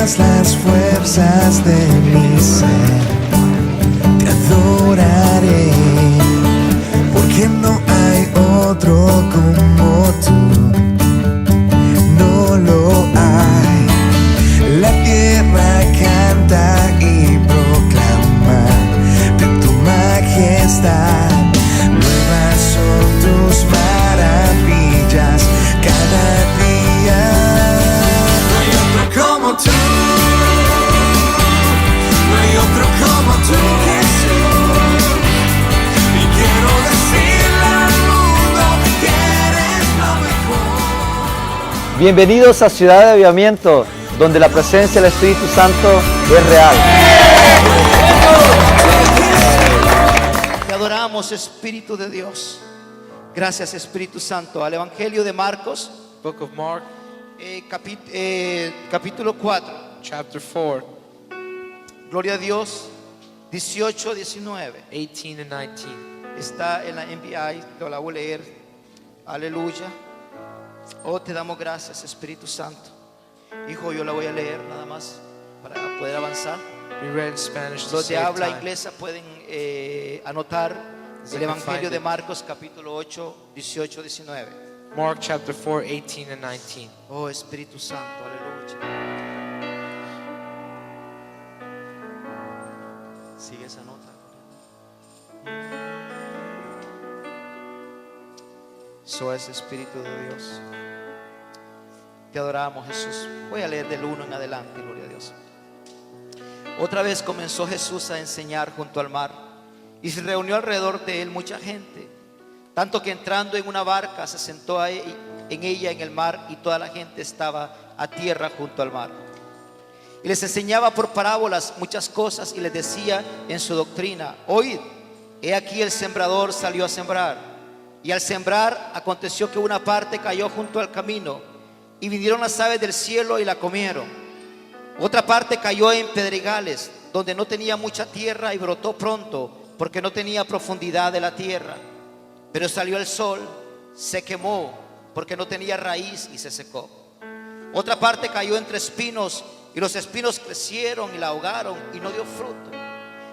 todas las fuerzas de mi ser, te adoraré, porque no hay otro como tú, no lo hay. La tierra canta y proclama de tu majestad. Nuevas son tus maravillas cada día. No hay otro como tú, no hay otro como tú, Jesús. Y quiero decirle al mundo que eres lo mejor. Bienvenidos a Ciudad de Avivamiento, donde la presencia del Espíritu Santo es real. Te adoramos, Espíritu de Dios. Gracias, Espíritu Santo. Al Evangelio de Marcos, Book of Mark, capítulo 4. chapter 4, Gloria a Dios. 18, 19. 18 and 19. Está en la NBI, lo la voy a leer. Aleluya. Oh, te damos gracias, Espíritu Santo. Hijo, yo la voy a leer nada más para poder avanzar. We read in Spanish to Los de save habla time. inglesa pueden anotar They el can Evangelio find de it. Marcos, capítulo 8, 18, 19. Mark chapter 4, 18 and 19. Oh, Espíritu Santo, aleluya. Sigue esa nota. Eso es Espíritu de Dios. Te adoramos, Jesús. Voy a leer del 1 en adelante, gloria a Dios. Otra vez comenzó Jesús a enseñar junto al mar, y se reunió alrededor de él mucha gente, tanto que entrando en una barca se sentó en ella en el mar, y toda la gente estaba a tierra junto al mar. Y les enseñaba por parábolas muchas cosas, y les decía en su doctrina: oíd, he aquí el sembrador salió a sembrar. Y al sembrar aconteció que una parte cayó junto al camino, y vinieron las aves del cielo y la comieron. Otra parte cayó en pedregales, donde no tenía mucha tierra, y brotó pronto, porque no tenía profundidad de la tierra. Pero salió el sol, se quemó, porque no tenía raíz, y se secó. Otra parte cayó entre espinos, y los espinos crecieron y la ahogaron, y no dio fruto.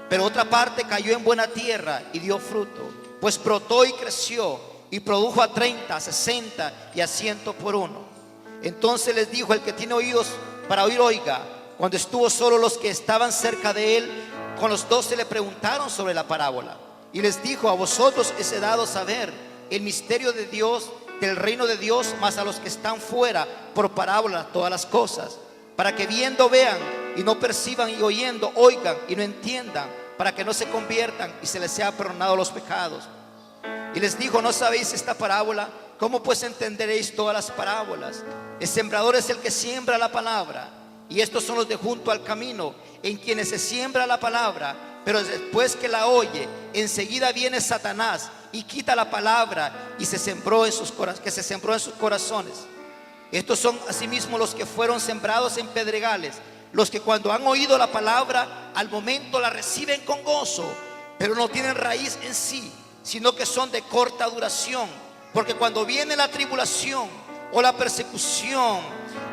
Pero otra parte cayó en buena tierra y dio fruto, pues brotó y creció, y produjo a 30, a 60 y a 100 por uno. Entonces les dijo: el que tiene oídos para oír, oiga. Cuando estuvo solo, los que estaban cerca de él con los 12 le preguntaron sobre la parábola. Y les dijo: a vosotros es dado saber el misterio de Dios, del reino de Dios, mas a los que están fuera por parábola todas las cosas, para que viendo vean y no perciban, y oyendo oigan y no entiendan, para que no se conviertan y se les sea perdonado los pecados. Y les dijo: ¿no sabéis esta parábola? ¿Cómo pues entenderéis todas las parábolas? El sembrador es el que siembra la palabra, y estos son los de junto al camino, en quienes se siembra la palabra, pero después que la oye, enseguida viene Satanás y quita la palabra que se sembró en sus corazones. Estos son asimismo los que fueron sembrados en pedregales, los que cuando han oído la palabra, al momento la reciben con gozo, pero no tienen raíz en sí, sino que son de corta duración. Porque cuando viene la tribulación o la persecución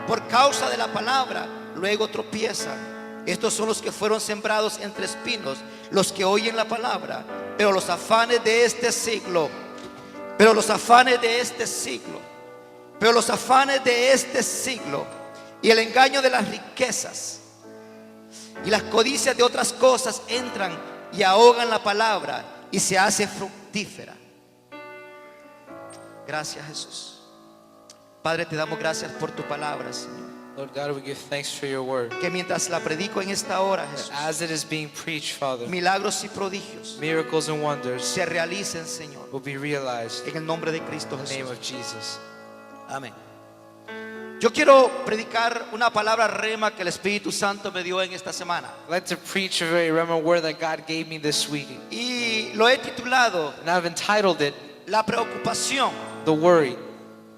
por causa de la palabra, luego tropiezan. Estos son los que fueron sembrados entre espinos, los que oyen la palabra, pero los afanes de este siglo y el engaño de las riquezas y las codicias de otras cosas entran y ahogan la palabra, y se hace fructífera. Gracias, Jesús. Padre, te damos gracias por tu palabra, Señor. Lord God, we give thanks for your word. Que mientras la predico en esta hora, Jesús, As it is being preached, Father, milagros y prodigios miracles and wonders se realicen, Señor, will be realized en el nombre de Cristo in the name Jesús. of Jesus. Amén. Yo quiero predicar una palabra rema que el Espíritu Santo me dio en esta semana, I'd like to preach a very relevant word that God gave me this week. y lo he titulado And I've entitled it, La preocupación, The Worry,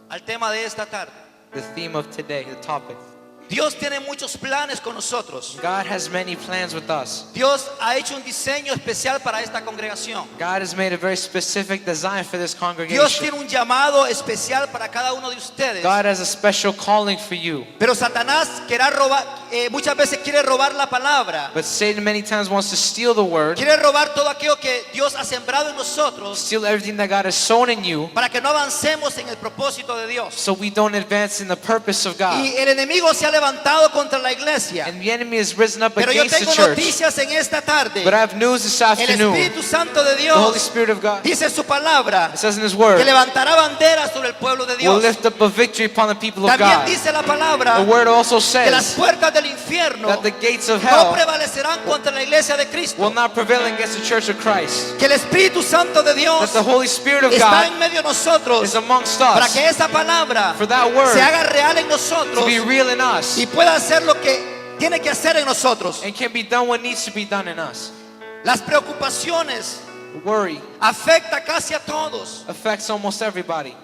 al tema de esta tarde. the theme of today, the topic. Dios tiene muchos planes con nosotros. God has many plans with us. Dios ha hecho un diseño especial para esta congregación. God has made a very specific design for this Dios congregation. tiene un llamado especial para cada uno de ustedes. God has a special calling for you. Pero Satanás muchas veces quiere robar la palabra. But Satan many times wants to steal the word, Quiere robar todo aquello que Dios ha sembrado en nosotros steal everything that God has sown in you, para que no avancemos en el propósito de Dios. so we don't advance in the purpose of God. Y el enemigo se ha levantado contra la iglesia. And the enemy has risen up Pero yo against the tengo church. noticias en esta tarde. But I have news this El afternoon. Espíritu Santo de The Holy Dios Spirit of God, dice en su palabra it says in His que word, levantará banderas sobre el pueblo de will Dios. lift up a victory upon the people of También God. dice la palabra The word also que las says puertas del infierno that the gates of no hell prevalecerán contra la iglesia de will Cristo. not prevail against the church of Christ. Que el Espíritu Santo de That Dios the Holy Spirit of está God en medio de nosotros is amongst para us, que esa palabra for that word se haga real en to nosotros be real in us, y pueda hacer lo que tiene que hacer en nosotros. and can be done what needs to be done in us. Las preocupaciones Worry afecta casi a todos. affects almost everybody.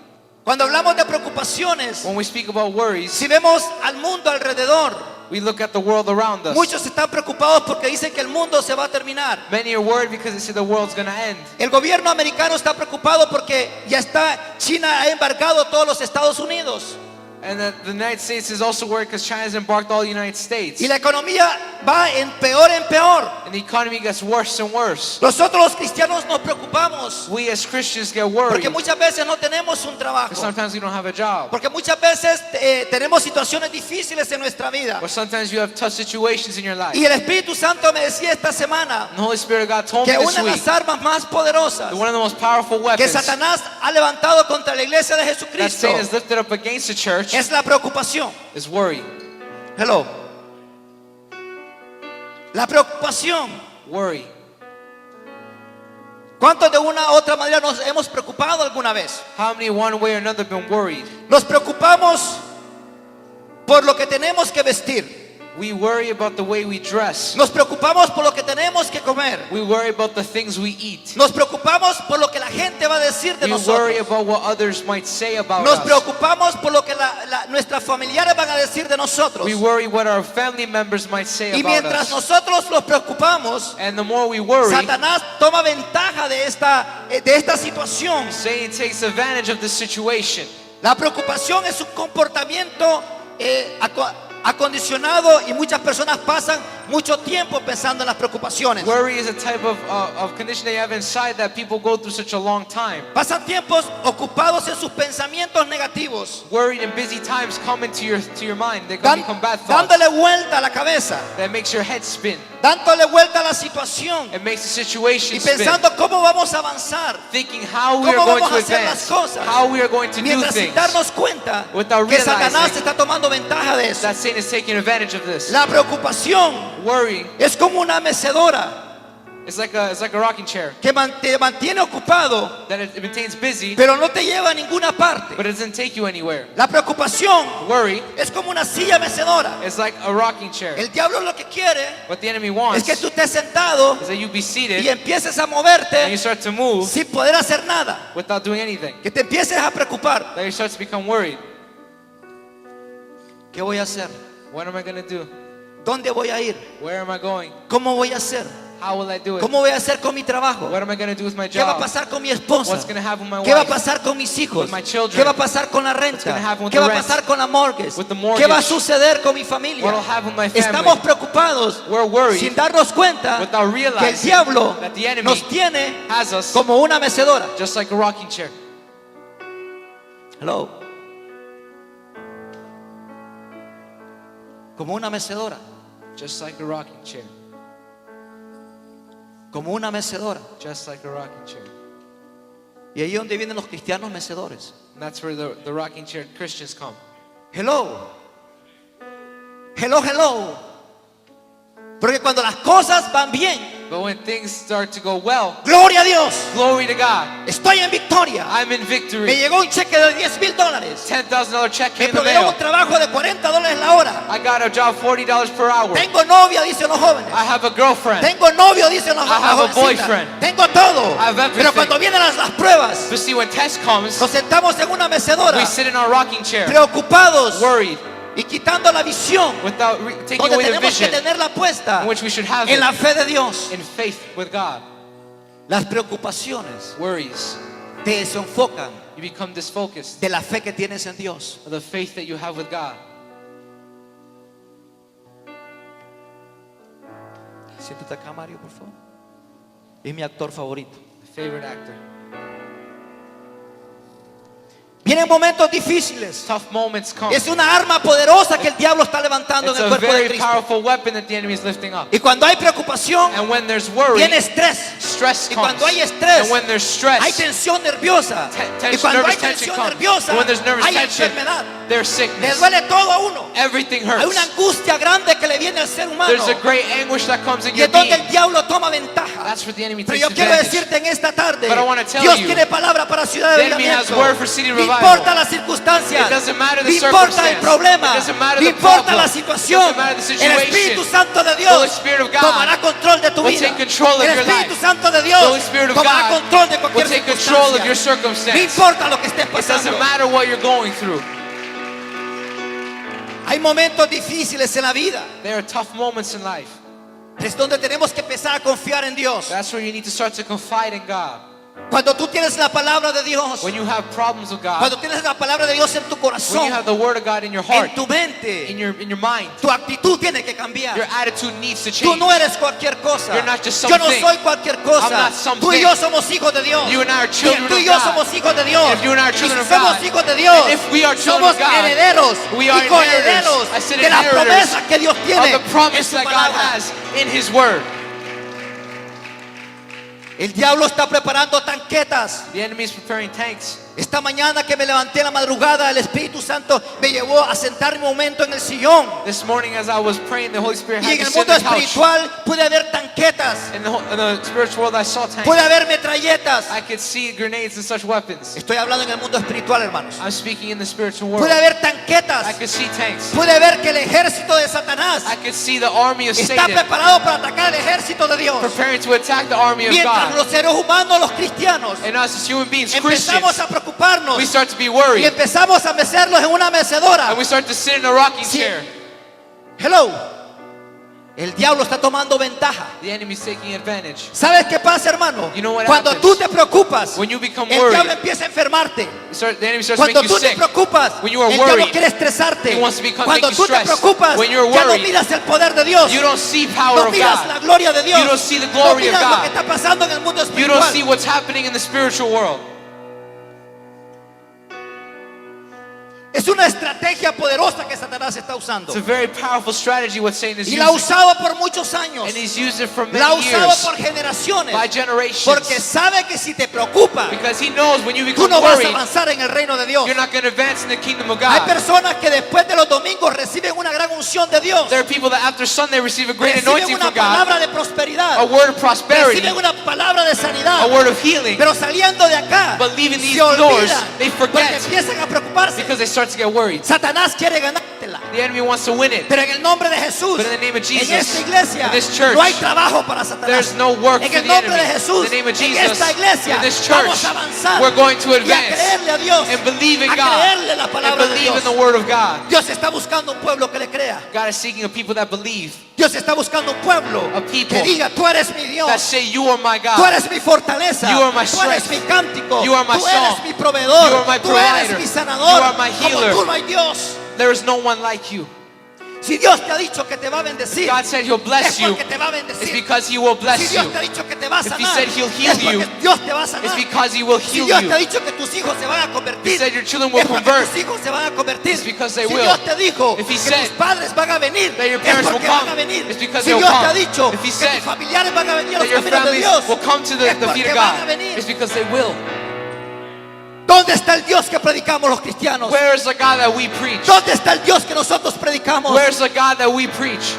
Cuando hablamos de preocupaciones, When we speak about worries, si vemos al mundo alrededor, we look at the world around us. muchos están preocupados porque dicen que el mundo se va a terminar. Many are worried because they say the world's going to end. El gobierno americano está preocupado porque China ha embargado todos los Estados Unidos. And the United States is also worried because China has embarked all the United States. Y la economía va en peor. And the economy gets worse and worse. Nosotros los cristianos nos preocupamos We as Christians get worried porque muchas veces no tenemos un trabajo. because sometimes we don't have a job. Porque muchas veces tenemos situaciones difíciles en nuestra vida. Or sometimes you have tough situations in your life. Y el Espíritu Santo me decía esta semana And the Holy Spirit of God told me que this una de week las armas más poderosas that one of the most powerful que weapons Satanás ha levantado contra la iglesia de that Jesucristo Satan has lifted up against the church es la preocupación. is worry. Hello. La preocupación. Worry. ¿Cuántos de una u otra manera nos hemos preocupado alguna vez? How many one way or another have been worried? Nos preocupamos por lo que tenemos que vestir. We worry about the way we dress. Nos preocupamos por lo que tenemos que comer. We worry about the things we eat. Nos preocupamos por lo que la gente va a decir de We worry nosotros. about what others might say about Nos us. preocupamos por lo que nuestros familiares van a decir de nosotros. We worry what our family members might say Y about mientras us. nosotros nos preocupamos, And the more we worry, Satanás toma ventaja de esta situación. Satan takes advantage of the situation. La preocupación es un comportamiento acondicionado y muchas personas pasan mucho tiempo pensando en las preocupaciones. Worry is a type of condition that you have inside that people go through such a long time. Pasan tiempos ocupados en sus pensamientos negativos, Worried and busy times come into your mind. They can become bad thoughts. dándole vuelta a la cabeza, That makes your head spin. dándole vuelta a la situación It makes the situation y spin. pensando cómo vamos a avanzar, Thinking how we are cómo going vamos to a hacer las advance. cosas, How we are going to do mientras sin things. darnos cuenta Without que Satanás realizing está tomando ventaja de eso. that Satan is taking advantage of this. La preocupación Worrying es como una mecedora is like a rocking chair que te mantiene ocupado, that it maintains busy, pero no te lleva a ninguna parte. but it doesn't take you anywhere. La preocupación Worry es como una silla mecedora. is like a rocking chair. El diablo lo que quiere What the enemy es wants que tú estés sentado is that you be y seated empieces a and you moverte start to move sin poder hacer nada. without doing anything. Que te empieces a preocupar. That you start to become worried. ¿Qué voy a hacer? What am I going to do? ¿Dónde voy a ir? Where am I going? ¿Cómo voy a hacer? How will I do it? ¿Cómo voy a hacer con mi trabajo? What am I going to do with my ¿Qué va a job? pasar con mi esposa? What's going to happen with my ¿Qué va a wife? pasar con mis hijos? With my children? ¿Qué va a pasar con la gonna renta? happen with ¿Qué va the a rent? pasar con la mortgage? With the mortgage? ¿Qué va a suceder con mi familia? What will happen with my family? Estamos preocupados We're worried sin darnos cuenta without que el realizing diablo that the enemy nos tiene has us como una mecedora. just like a rocking chair. Hello. Como una mecedora. Just like a rocking chair. Como una mecedora. Just like a rocking chair. Y ahí es donde vienen los cristianos mecedores. And that's where the rocking chair Christians come. Hello. Hello, hello. Porque cuando las cosas van bien, But when things start to go well, gloria a Dios, glory to God. estoy en victoria. I'm in Me victory. llegó un cheque de $10,000. $10,000 check Me came in the proveyó un mail. trabajo de $40 la hora. I got a job $40 per hour. Tengo novia, dicen los jóvenes. I have a girlfriend. Tengo novio, dicen los I have a jovencitas. boyfriend. Tengo todo. I have everything. Pero cuando vienen las pruebas, But see, when test comes, nos sentamos en una mecedora, we sit in our rocking chair, preocupados, worried, y quitando la visión without taking donde away the tenemos que vision tenerla puesta in which we should have en it la fe de Dios. in faith with God. Las preocupaciones Worries, te desenfocan you become disfocused de la fe que tienes en Dios. of the faith that you have with God. Siéntate acá, Mario, por favor. Es mi actor favorito. Favorite actor. Vienen momentos difíciles. Tough moments come. Es una arma poderosa que el diablo está levantando It's en el a cuerpo de very Cristo. powerful weapon that the enemy is lifting up. Y cuando hay preocupación, And when there's worry, viene estrés. stress Y comes. cuando hay estrés, And when there's stress, hay tensión nerviosa. Y tension, cuando hay nervous tension tensión comes. nerviosa, And when there's nervous hay tension, enfermedad. there's Le sickness. duele todo a uno. Everything Hay una hurts. angustia grande que le viene al ser humano. There's a great anguish that comes in Y your es donde being. el diablo toma ventaja. That's where the enemy Pero takes yo quiero advantage. decirte en esta tarde, But I wanna tell Dios you, tiene palabra para Ciudad de the enemy has Avivamiento. word for City No Revival. importa las circunstancias, It doesn't matter the no importa el circumstance. problema, It doesn't matter no the importa problem. la It situación. doesn't matter the El situation. Espíritu Santo de The Dios Holy Spirit of God tomará control de tu will vida. take control of El your Espíritu life. Santo de The Dios Holy Spirit of tomará God control de cualquier will take control of your circunstancia. No circumstance. importa lo que estés It doesn't pasando. matter what you're going through. Hay momentos difíciles en la vida. There are tough moments in life. Es donde tenemos que empezar a confiar en Dios. That's where you need to start to confide in God. Cuando tú tienes la palabra de Dios, When you have problems with God, cuando tienes la palabra de Dios en tu when corazón, you have the word of God in your heart, en tu mente, in your mind, tu actitud tiene que cambiar. your attitude needs to Tú change. no eres cualquier cosa. You're not just Yo no something. soy cualquier I'm cosa. not something. Tú y yo somos hijos de Dios. You and I are children Tú y of yo God. somos hijos de Dios. If you and I are Y children si of somos God, hijos de Dios, and if we are children somos of God, herederos we y are coherederos inheritors. I said de las inheritors promesas que Dios tiene of the en promise su that God palabra. has in His word. El diablo está preparando tanquetas. The enemy is preparing tanks. Esta mañana que me levanté en la madrugada, el Espíritu Santo me llevó a sentarme un momento en el sillón. This morning as I was praying, the Holy Spirit Y had en me el sit on mundo the couch. espiritual pude ver tanquetas, In the spiritual world, I saw tanks. pude ver metralletas. I could see grenades and such weapons. Estoy hablando en el mundo espiritual, hermanos. I'm speaking in the spiritual world. Pude ver I tanquetas. could see tanks. Pude ver que el ejército de Satanás I could see the army of está Satan preparado para atacar el ejército de Dios. preparing to attack the army of Mientras God. los seres humanos, los cristianos, And us as human beings, empezamos Christians, a preocuparnos we start to be y worried. empezamos a mecerlos en una mecedora. And we start to sit in a rocking Sí. chair. Hello. El diablo está tomando ventaja. The enemy's taking advantage. ¿Sabes qué pasa, hermano? You know what Cuando happens? tú te preocupas, When you become el worried, diablo empieza a enfermarte. The enemy starts to Cuando make tú you te sick. preocupas, When you are el diablo worried, quiere estresarte. he wants to Cuando make you tú te stressed. preocupas, When you're ya no worried, miras el poder de Dios. You don't see power No of miras la God. gloria de Dios. You don't see the No glory of miras lo God. que está pasando en el mundo You don't see espiritual. what's happening in the spiritual world. Es una estrategia poderosa que Satanás está usando. It's a very powerful strategy what Satan is Y la ha using. usado por muchos años. And he's used it for La ha many usado years, por generaciones. by generations. Porque sabe que si te preocupa, Because he knows when you tú become no vas a worried, avanzar en el reino de Dios. you're not going to advance in the kingdom of Hay God. personas que después de los domingos reciben una gran unción de Dios. There are people that after Sunday receive a great Reciben anointing una from God, palabra de prosperidad. a word of prosperity, Reciben una palabra de sanidad. a word of healing. Pero saliendo de acá, But leaving se these doors, olvidan they porque forget empiezan a preocuparse. because they start to get worried. Satanás quiere ganártela. The enemy wants to win it. Pero en el nombre de Jesús, But in the name of Jesus, en esta iglesia, in this church, no hay trabajo para Satanás. There's no work En for el the nombre de enemy. Jesús, In the name of en Jesus, esta iglesia, in this vamos church, a avanzar we're going to y a advance creerle a Dios, and believe in a God creerle la and palabra de believe Dios. in the word of God. Dios está buscando un pueblo que le crea. God is seeking a people that believe, Dios está buscando un pueblo A people que diga, tú eres mi Dios. that say, you are my Tú God. eres mi fortaleza. You are my Tú eres strength. mi cántico. You are my Tú eres song. mi proveedor. You are my Tú eres provider. mi sanador. You are my Como healer. tú no hay Dios. There is no one like you. Si Dios te ha dicho que te va a bendecir, God said he'll bless es you. porque te va a It's bendecir. because he will Si bless Dios you. te ha dicho que te va a If he sanar, said he'll heal es porque you, Dios te va a sanar. It's because he will Si heal Dios te ha you. dicho que tus hijos se van a convertir, He said your children will es porque convert. tus hijos se van a convertir. It's because they Si will. Dios te dijo If he que said tus padres van a venir, that your es parents will porque van come, a venir. it's because Si they'll Dios te ha come. dicho If he que said tus familiares van a venir a that los your caminos de families Dios, will come to the es feet porque of van a God, venir. it's because they will. ¿Dónde está el Dios que predicamos los cristianos? Where is the God that we preach? ¿Dónde está el Dios que nosotros predicamos? Where's the God that we preach?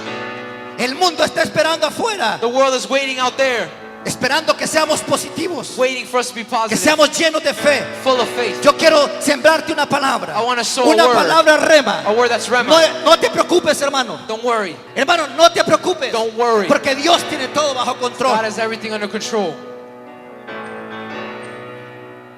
El mundo está esperando afuera, The world is waiting out there, esperando que seamos positivos, waiting for us to be que positive, seamos llenos de fe. full of faith. Yo quiero sembrarte una palabra, I want to sow una a word, palabra rema. a word that's No, rema. no te preocupes, hermano. Don't worry. Hermano, no te preocupes. Don't worry. Porque Dios tiene todo bajo God control. has everything under control.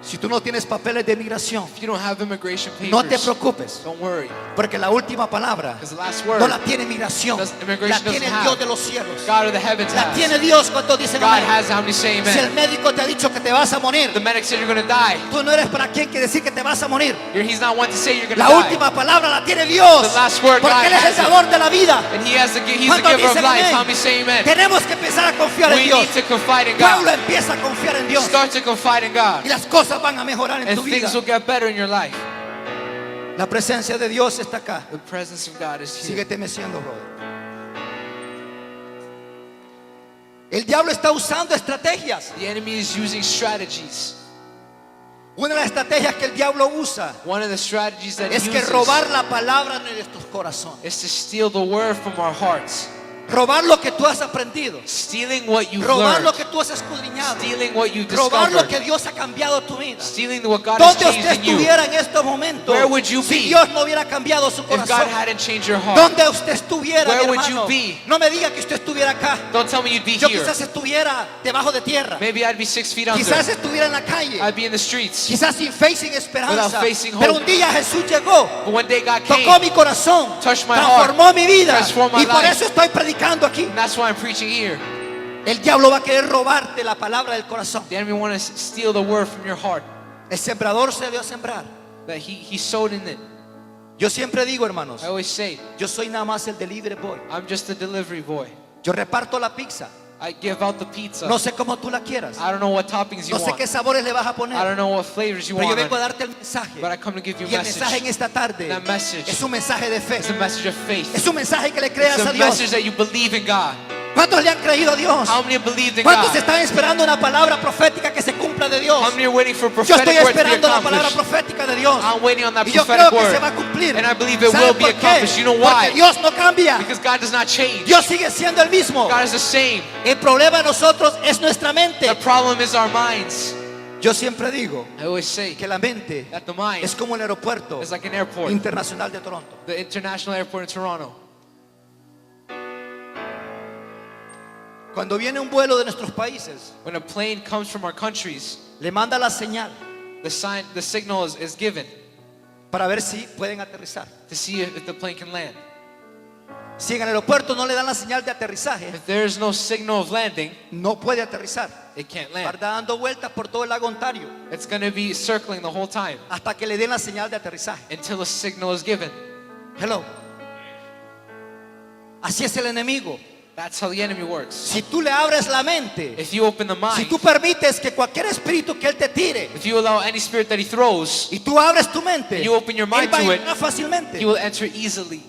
Si tú no tienes papeles de migración, If you don't have immigration no te papers, preocupes, don't worry. porque la última palabra Because the last word, no la tiene migración, immigration la tiene doesn't el have. Dios de los cielos. God of the heavens La has. tiene Dios cuando dicen God amén. has. How many say Si el amen? médico te ha dicho que te vas a morir, The medic said you're going to die. tú no eres para quien que decir que te vas a morir. He's not one to say you're going to La die. última palabra la tiene Dios, The last word, porque God Él es el has it. dador de la vida. And he's the ¿Cuántos giver of dicen life. amén? How many say amen? Tenemos que empezar a confiar en We Dios. need to confide in Pueblo God. empieza a confiar en Dios Start to confide in God. y las cosas van a mejorar en And tu vida. things will get better in your life. La presencia de Dios está acá. The presence of God is here. Síguete meciendo, brother. El diablo está usando estrategias. The enemy is using strategies. Una de las estrategias que el diablo usa One of the strategies that es he que uses robar la palabra de nuestros corazones. is to steal the word from our hearts. Robar lo que tú has aprendido. Stealing what you've Robar lo learned. que tú has escudriñado. Stealing what you've Robar lo que discovered. Dios ha cambiado tu vida. Stealing what God has ¿Dónde changed usted in you. estuviera en estos momentos Where would you si be Dios no hubiera cambiado su If God corazón? hadn't changed your heart. ¿Dónde usted estuviera, Where mi would hermano? you be? No me diga que usted estuviera acá. Don't tell me you'd be Yo here. quizás estuviera debajo de tierra. Maybe I'd be 6 feet under. Quizás estuviera en la calle. I'd be in the streets. Quizás sin fe y sin esperanza. Without facing hope. Pero un día Jesús llegó, But one day God tocó came. mi corazón, Touched my transformó heart, mi vida. transformed my Y por life. eso estoy predicando aquí. And that's why I'm preaching here. El diablo va a querer robarte la palabra del corazón. The enemy wants to steal the word from your heart. El sembrador se dio a sembrar. That he sowed in it. Yo siempre digo, hermanos, I always say, yo soy nada más el delivery boy. I'm just a delivery boy. Yo reparto la pizza. I give out the pizza. No sé cómo tú la quieras. I don't know what toppings you No sé want. qué sabores le vas a I poner. don't know what flavors you Pero yo want. vengo a darte el mensaje. But I come to give you Y a el mensaje en message. esta tarde That message es un mensaje de fe. It's a message of faith. Es un mensaje que le creas It's a a Dios. message that you believe in God. ¿Cuántos le han creído a Dios? How many have believed in ¿Cuántos God? están esperando una palabra profética que se cumpla de Dios? How many are waiting for Yo estoy prophetic word to be esperando la palabra accomplished? profética de Dios. I'm waiting on that Y yo prophetic creo que se va a word. cumplir. And I believe it ¿Sabe will be por qué? accomplished. You know Porque why? Dios no cambia. Because God does not change. Dios sigue siendo el mismo. God is the same. El problema de nosotros es nuestra mente. The problem is our minds. Yo siempre digo I always say que la mente that the mind es como el aeropuerto is like an airport. internacional de Toronto. The international airport in Toronto. Cuando viene un vuelo de nuestros países, When a plane comes from our countries, le manda la señal the signal is given para ver si pueden aterrizar. to see if the plane can land. Si en el aeropuerto no le dan la señal de aterrizaje, If there is no signal of landing, no puede aterrizar. it can't Va a land. estar dando vueltas por todo el lago Ontario It's going to be circling the whole time hasta que le den la señal de aterrizaje. until a signal is given. Hello. Así es el enemigo. That's how the enemy works. Si tú le abres la mente, If you open the si mind, tú permites que cualquier espíritu que él te tire if you allow any spirit that he throws, y tú abres tu mente, And you open your mind él va a to it, entrar fácilmente. he will enter easily.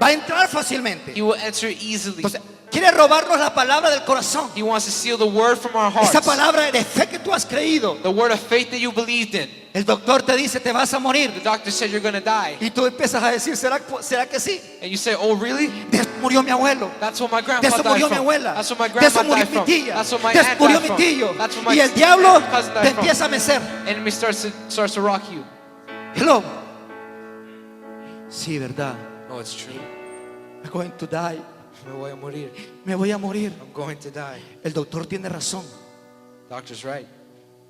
Va a entrar fácilmente. He will enter easily. Entonces, quiere robarnos la palabra del corazón. He wants to steal the word from our hearts. Esa palabra de fe que tú has creído. The word of faith that you believed in. El doctor te dice, te vas a morir. The doctor said you're going to die. Y tú empiezas a decir, ¿será que sí? And you say, oh really? De eso murió mi abuelo. That's what my De grandpa eso died murió mi from. abuela. That's what my De eso grandma murió died mi from. tía. That's what my De eso aunt murió died mi from. tío. That's what my Y el diablo cousin te died from. empieza a mecer. Enemy starts to rock you. Hello. Sí, verdad. No, it's true. I'm going to die. Me voy a morir. Me voy a morir. I'm going to die. El doctor tiene razón. Doctor's right.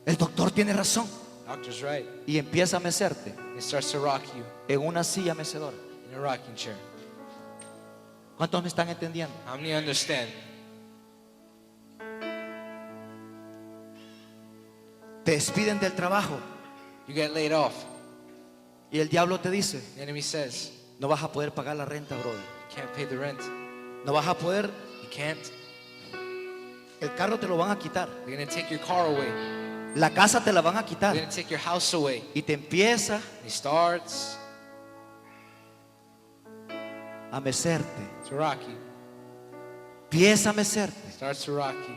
El doctor tiene razón. Doctor's right. Y empieza a mecerte He starts to rock you en una silla mecedora. in a rocking chair. ¿Cuántos me están entendiendo? How many understand? Te despiden del trabajo You get laid off. y el diablo te dice, The enemy says, no vas a poder pagar la renta, brother. you can't pay the rent. No vas a poder, You can't. el carro te lo van a quitar. They're going to take your car away. La casa te la van a They're quitar. going to take your house away. Y te empieza He starts a mecerte. to rock you. Empieza a mecerte. Starts to rock you.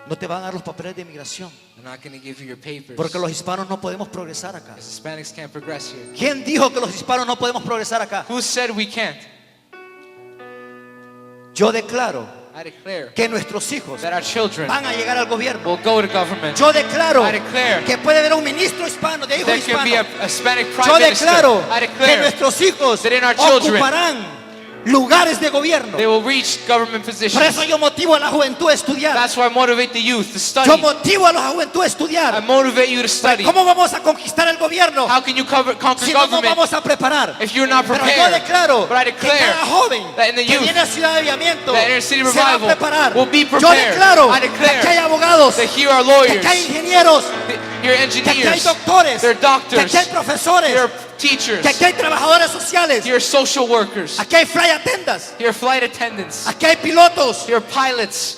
No te van a dar los papeles de inmigración. They're not going to give you your papers. Porque los hispanos no podemos progresar acá. Because Hispanics can't progress here. ¿Quién dijo que los hispanos no podemos progresar acá? Who said we can't? Yo declaro I declare que nuestros hijos that our children van a llegar al gobierno. will go to government. Yo declaro I declare que puede haber un ministro hispano de hijos There can be hispanos. a Hispanic Yo prime minister. declaro I que declare nuestros hijos that in our children ocuparán lugares de gobierno. They will reach government Por positions. eso yo motivo a la juventud a estudiar. That's why I motivate the youth to Yo study. motivo a la juventud a I estudiar. motivate you to study. ¿Cómo vamos a conquistar el gobierno How can you conquer si no nos government vamos a preparar? if you're not Pero yo prepared? declaro But I que declare cada joven that in the que youth, viene a Ciudad de Aviamiento that inner city se va a revival preparar. will be Yo prepared. declaro I que declare aquí hay abogados, that here are que lawyers, aquí hay ingenieros, your que aquí hay engineers, doctores, there are que doctors, aquí hay profesores, there are teachers, que aquí hay trabajadores sociales, here are social workers, aquí hay flight attendants, here are flight attendants, aquí hay pilotos. here are pilots.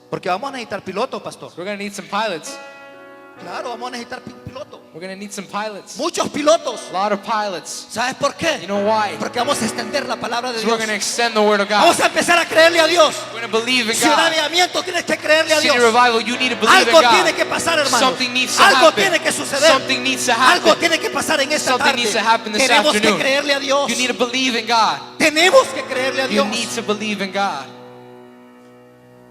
Porque vamos a necesitar pilotos, pastor. We're going to need some pilots. Claro, vamos a necesitar pilotos. We're going to need some pilots. Muchos pilotos. A lot of pilots. ¿Sabes por qué? You know why? Porque vamos a extender la palabra de So Dios. we're going to extend the word of God. Vamos a empezar a creerle a Dios. We're going to believe in Ciudad de God. Aviamiento, tienes que creerle a City Dios. revival, you need to believe in Algo God. tiene que pasar, hermano. Something needs to Algo happen. tiene que suceder. Something needs to happen. Algo tiene que pasar en esta Something tarde. needs to happen this Tenemos que afternoon. creerle a Dios. You need to believe in God. Tenemos que creerle a You Dios. need to believe in God.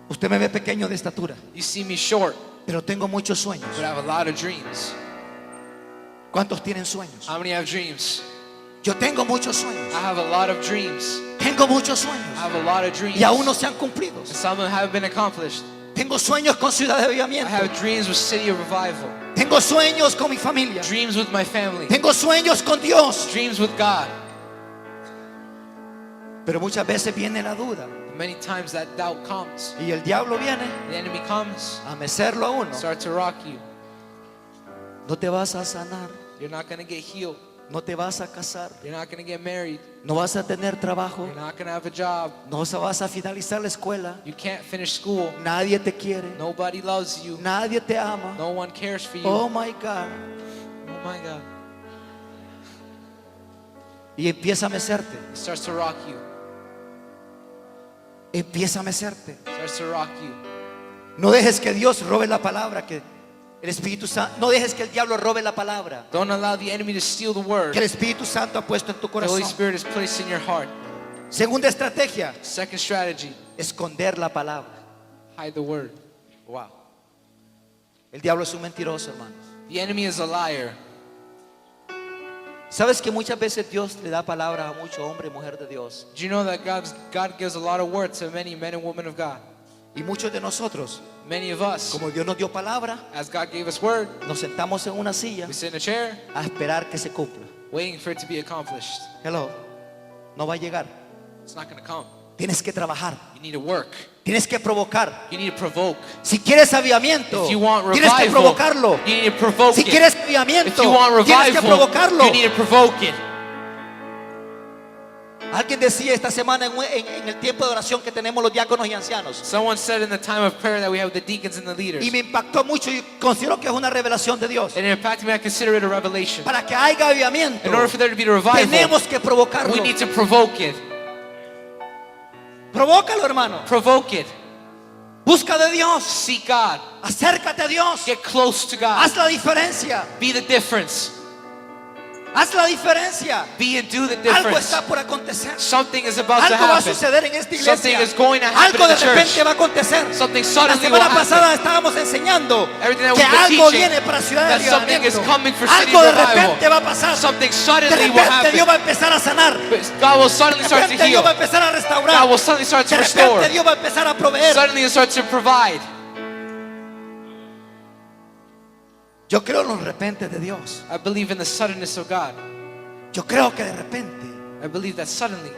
Usted me ve pequeño de estatura, You see me short, pero tengo muchos sueños. but I have a lot of dreams. ¿Cuántos tienen sueños? How many have dreams? Yo tengo muchos sueños. I have a lot of dreams. Tengo muchos I sueños. have a lot of dreams. Y aún no se han cumplido. And some of them haven't been accomplished. Tengo sueños con Ciudad de I Aviamiento. have dreams with City of Revival. Tengo sueños con mi familia. Dreams with my family. Tengo sueños con Dios. Dreams with God. Pero muchas veces viene la duda. Many times that doubt comes. Y el diablo viene The enemy comes, a mecerlo a uno. start to rock you. No te vas a sanar. You're not going to get healed. No te vas a casar. You're not going to get married. No vas a tener trabajo. You're not going to have a job. No vas a finalizar la escuela. You can't finish school. Nadie te quiere. Nobody loves you. Nadie te ama. No one cares for you. Oh my God. Oh my God. Y empieza a mecerte. It starts to rock you. Empieza a mecerte. It starts to rock you. No dejes que Dios robe la palabra, que el Espíritu Santo. No dejes que el diablo robe la palabra Don't allow the enemy to steal the word que el Espíritu Santo ha puesto en tu the Holy corazón. Spirit is placed in your heart. Segunda estrategia, Second strategy, esconder la palabra. hide the word. Wow. El diablo es un mentiroso, hermano. The enemy is a liar. ¿Sabes que muchas veces Dios le da palabra a mucho hombre y mujer de Dios? Do you know that God gives a lot of words to many men and women of God? Y muchos de nosotros, Many of us, como Dios nos dio palabra, as God gave us word, nos sentamos en una silla we sit in a chair a esperar que se cumpla. waiting for it to be accomplished. Hello. No va a llegar. It's not going to come. Tienes que trabajar. You need to work. Tienes que provocar. You need to provoke. Si quieres avivamiento, If you want tienes que revival, provocarlo. you need to provoke Si it. quieres If avivamiento, you want tienes que revival, provocarlo. you need to provoke it. Alguien decía esta semana en el tiempo de oración que tenemos los diáconos y ancianos. Someone said in the time of prayer that we have the deacons and the leaders. Y me impactó mucho y considero que es una revelación de Dios. And in fact, I consider it a revelation. Para que haya avivamiento, In order for there to be a revival, tenemos que provocarlo. we need to provoke it. Provócalo, hermano. Provoke it. Busca de Dios. Seek God. Acércate a Dios. Get close to God. Haz la diferencia. Be the difference. Haz la diferencia. Be and do the Algo difference. está por acontecer. Something is about to Algo va a happen. suceder en esta iglesia. Something is going to happen Algo in de the church. repente va a acontecer. Something La suddenly will semana happen. pasada estábamos enseñando Everything that que we've been algo teaching, viene para Ciudad de that something is Avivamiento. coming for City Algo de Revival. repente va a pasar. Something De suddenly will repente Dios happen. va a empezar a sanar. God will suddenly De start to repente Dios heal. va a empezar a restaurar. God will suddenly start to De restore. repente Dios va a empezar a proveer. Suddenly He'll start to provide. Yo creo en los repentes de Dios. I believe in the suddenness of God. Yo creo que de repente I believe that suddenly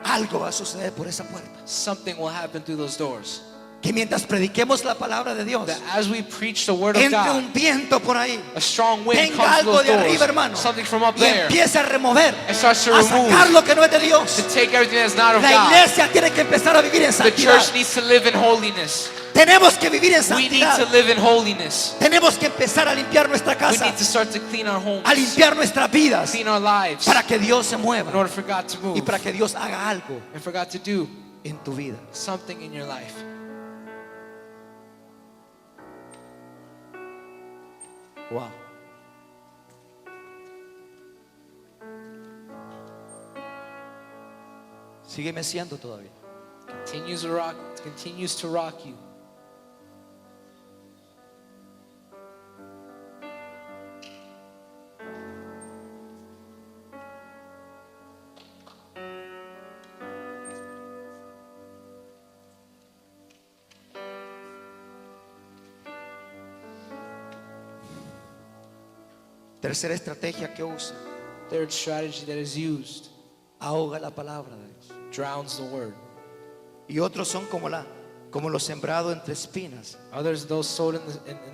algo va a suceder por esa puerta. something will happen through those doors. Que mientras prediquemos la palabra de Dios, That as we preach the word of entre God, un viento por ahí, a strong wind venga comes algo through de those arriba, doors. hermano, Something from up y there. empieza a remover, It starts to a remove. sacar lo que no es de Dios. To take everything that's not of La God. iglesia tiene que empezar a vivir en The santidad. church needs to live in holiness. Tenemos que vivir en We need santidad. to live in holiness. Tenemos que empezar a limpiar nuestra We casa, need to start to clean our homes, a limpiar nuestras vidas, clean our lives, para que Dios se in mueva order for God to move y para que Dios haga algo and for God to do en tu vida. something in your life. Wow. Sigue meciendo todavía. Continues to rock you. Tercera estrategia que usa, Third strategy that is used ahoga la palabra de Dios. drowns the word. Y otros son como lo sembrado entre espinas. Others, those sowed in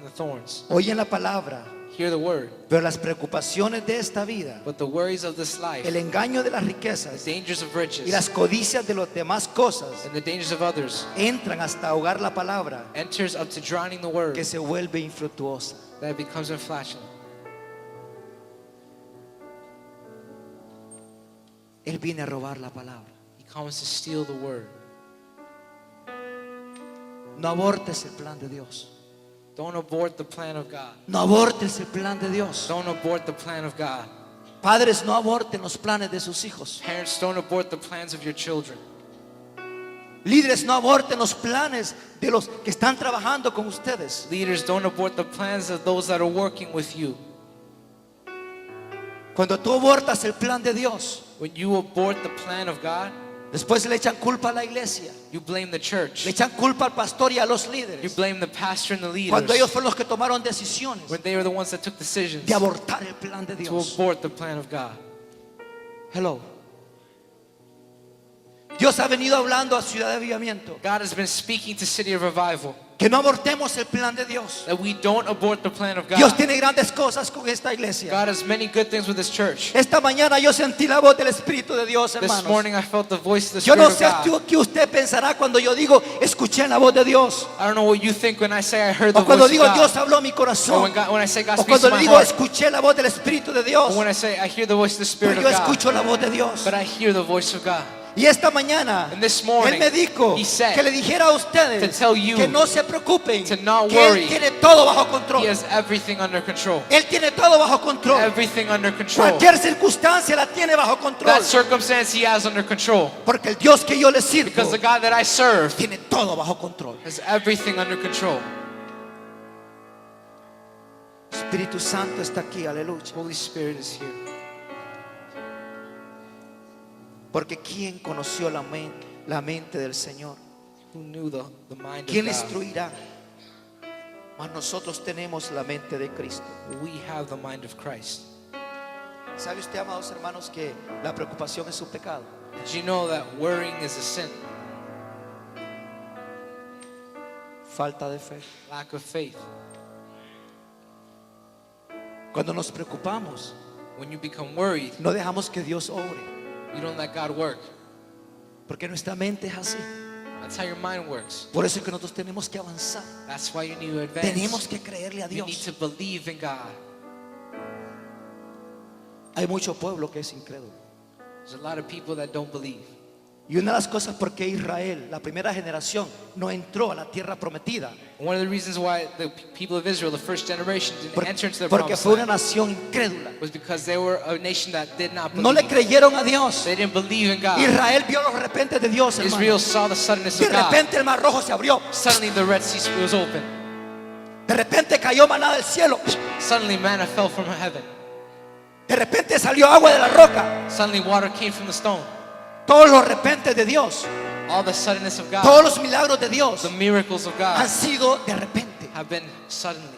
the thorns, Oyen la palabra, hear the word, pero las preocupaciones de esta vida, but the worries of this life, el engaño de las the riquezas dangers of y riches, las codicias de las demás cosas and the dangers of others entran hasta ahogar la palabra, enters up to drowning the word que se vuelve infructuosa. that becomes inflationary. Él viene a robar la palabra. He comes to steal the word. No abortes el plan de Dios. Don't abort the plan of God. No abortes el plan de Dios. Don't abort the plan of God. Padres, no aborten los planes de sus hijos. Parents, don't abort the plans of your children. Líderes, no aborten los planes de los que están trabajando con ustedes. Leaders, don't abort the plans of those that are working with you. Cuando tú abortas el plan de Dios, When you abort the plan of God, después le echan culpa a la iglesia, you blame the church. le echan culpa al pastor y a los You líderes, blame the pastor and the cuando ellos leaders fueron los que tomaron decisiones when they were the ones that took decisions de abortar el plan de to Dios. abort the plan of God. Hello. Dios ha venido hablando a Ciudad de Avivamiento God has been speaking to City of Revival que no abortemos el plan de Dios. that we don't abort the plan of Dios God. tiene grandes cosas con esta iglesia. God has many good things with His church. Esta mañana yo sentí la voz del Espíritu de Dios, This hermanos. morning I felt the voice of the Yo no Spirit sé of God. qué usted pensará cuando yo digo escuché la voz de Dios, I don't know what you think when I say I heard the o cuando voice digo of Dios God, habló a mi or corazón, when I say God o speaks cuando to le my digo heart, escuché la voz del Espíritu de Dios. or when I say I hear the voice of the Spirit Pero of yo God, escucho la voz de Dios. but I hear the voice of God. Y esta mañana And this morning, Él me dijo He said que le dijera a ustedes to tell you que no se preocupen, to not que worry. Él tiene todo bajo control. He has everything under control. Él tiene todo bajo control. Everything under control. Cualquier circunstancia la tiene bajo control. That circumstance He has under control. Porque el Dios que yo le sirvo Because the God that I serve tiene todo bajo control. has everything under control. Espíritu Santo está aquí, aleluya. Holy Spirit is here. Porque ¿quién conoció la mente del Señor? Who knew the mind ¿Quién of le God? instruirá? Mas nosotros tenemos la mente de Cristo. We have the mind of Christ. ¿Sabe usted, amados hermanos, que la preocupación es un pecado? Did you know that worrying is a sin? Falta de fe. Lack of faith. Cuando nos preocupamos, When you become worried, no dejamos que Dios obre. you don't let God work. Porque nuestra mente es así. That's how your mind works. Por eso es que nosotros tenemos que avanzar. That's why you need to Tenemos advance. que creerle a You need Dios. to believe in God. Hay mucho pueblo que es incrédulo. There's a lot of people that don't believe. Y una de las cosas por qué Israel, la primera generación, no entró a la tierra prometida, One of the reasons why the people of Israel, the first generation, didn't enter into the porque promised fue una land nación incrédula. was because they were a nation that did not No le believe. creyeron a Dios. They didn't believe in God. Israel vio los repentes de Dios, hermano. Israel saw the suddenness De of God. repente el mar rojo se abrió. Suddenly the Red Sea was open. De repente cayó maná del cielo. Suddenly manna fell from heaven. De repente salió agua de la roca. Suddenly water came from the stone. Todos los repentes de Dios, All the suddenness of God, todos los milagros de Dios the miracles of han God sido de repente. have been suddenly.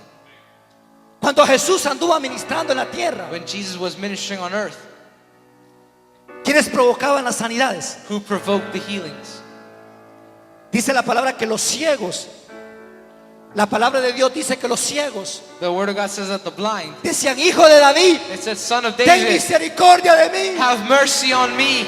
Cuando Jesús anduvo ministrando en la tierra, When Jesus was ministering on earth, ¿quiénes provocaban las sanidades? who provoked the healings? Dice la palabra que los ciegos, la palabra de Dios dice que los ciegos The word of God says that the blind, decían, hijo de David, it said, Son of ten David, misericordia de mí. have mercy on me.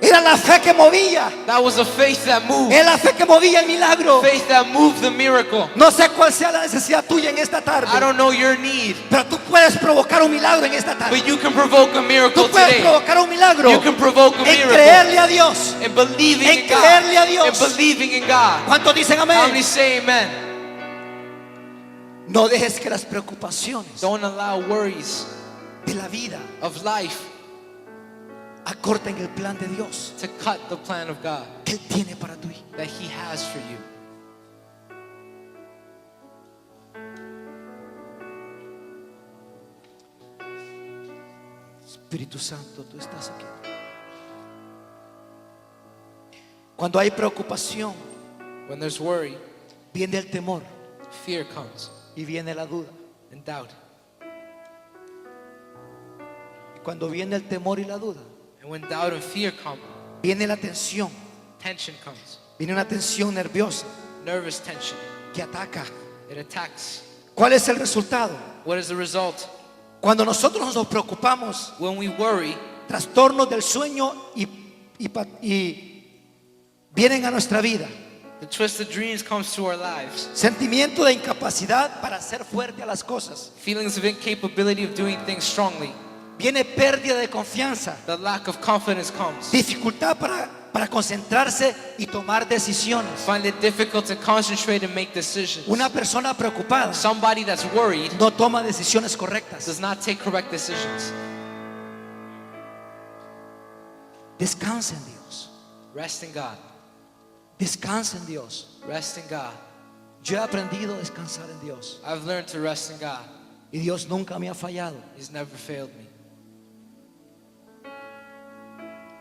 Era la fe que movía, That was the faith that moved. era la fe que movía el milagro. Faith that moved the miracle. No sé cuál sea la necesidad tuya en esta tarde, I don't know your need, pero tú puedes provocar un milagro en esta tarde. but you can provoke a miracle Tú puedes today. provocar un milagro You can provoke a en miracle creerle a Dios. in believing en in God. creerle a Dios. In believing in God. ¿Cuántos dicen How many amén? say amen? No dejes que las preocupaciones Don't allow worries de la vida of life acorten el plan de Dios to cut the plan of God que Él tiene para tu vida. that He has for you. Espíritu Santo, tú estás aquí. Cuando hay preocupación, When there's worry, viene el temor fear comes y viene la duda. and doubt. Cuando viene el temor y la duda, And when doubt and fear come, viene la tensión, tension comes. viene una tensión nerviosa Nervous tension. que ataca. It attacks. ¿Cuál es el resultado? What is the result? Cuando nosotros nos preocupamos, When we worry, trastornos del sueño y vienen a nuestra vida. the twisted dreams comes to our lives. Sentimiento de incapacidad para hacer fuerte a las cosas. Feelings of incapability of doing things strongly. Viene pérdida de confianza, The lack of confidence comes. dificultad para concentrarse y tomar decisiones. Find it difficult to concentrate and make decisions. Una persona preocupada Somebody that's worried no toma decisiones correctas. does not take correct decisions. Descansa en Dios. Rest in God. Descansa en Dios. Rest in God. Yo he aprendido a descansar en Dios. I've learned to rest in God. Y Dios nunca me ha fallado. He's never failed me.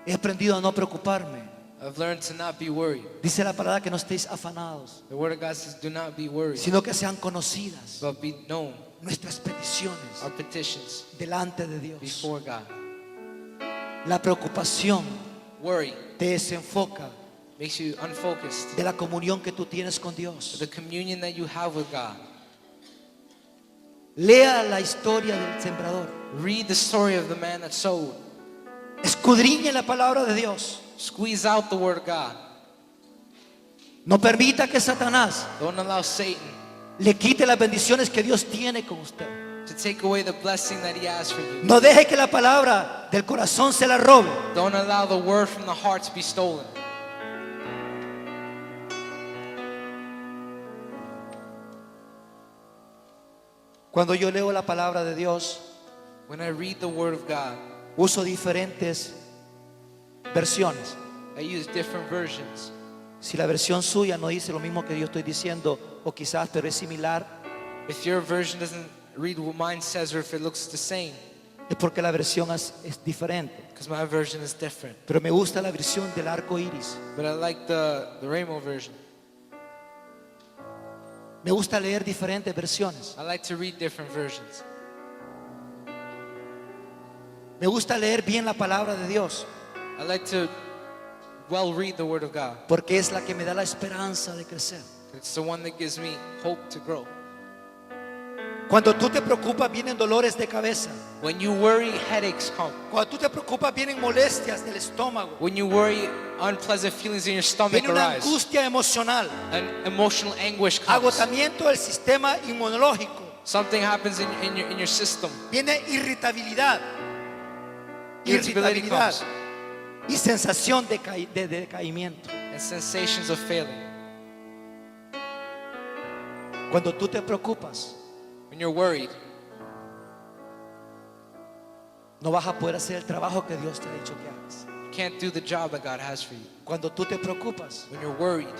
He aprendido a no preocuparme. I've learned to not be worried. Dice la palabra que no estéis afanados, The Word of God says, do not be worried, sino que sean conocidas but be known, nuestras peticiones our petitions, delante de Dios. before God. La preocupación Worry te desenfoca makes you unfocused. de la comunión que tú tienes con Dios. The communion that you have with God. Lea la historia del sembrador. Read the story of the man that sowed. Escudriñe la palabra de Dios. Squeeze out the Word of God. No permita que Satanás Don't allow Satan le quite las bendiciones que Dios tiene con usted. to take away the blessing that He has for you. No deje que la palabra del corazón se la robe. Don't allow the word from the heart to be stolen. Cuando yo leo la palabra de Dios, When I read the Word of God, uso diferentes versiones. I use different versions. Si la versión suya no dice lo mismo que yo estoy diciendo, o quizás, pero es similar, If your version doesn't read what mine says, or if it looks the same, es porque la versión es diferente. because my version is different. Pero me gusta la versión del arco iris. But I like the Rainbow version. Me gusta leer diferentes versiones. I like to read different versions. Me gusta leer bien la palabra de Dios, I like to well read the Word of God. porque es la que me da la esperanza de crecer. It's the one that gives me hope to grow. Cuando tú te preocupas, vienen dolores de cabeza. When you worry, headaches come. Cuando tú te preocupas, vienen molestias del estómago. When you worry, unpleasant feelings in your stomach Viene una arise. angustia emocional, An emotional anguish comes. agotamiento del sistema inmunológico. Something happens in your system. Viene irritabilidad, Irritability comes. y sensación de decaimiento. And sensations of failing. Cuando tú te preocupas, When you're worried, no vas a poder hacer el trabajo que Dios te ha dicho que hagas. you can't do the job that God has for you. Cuando tú te preocupas, When you're worried,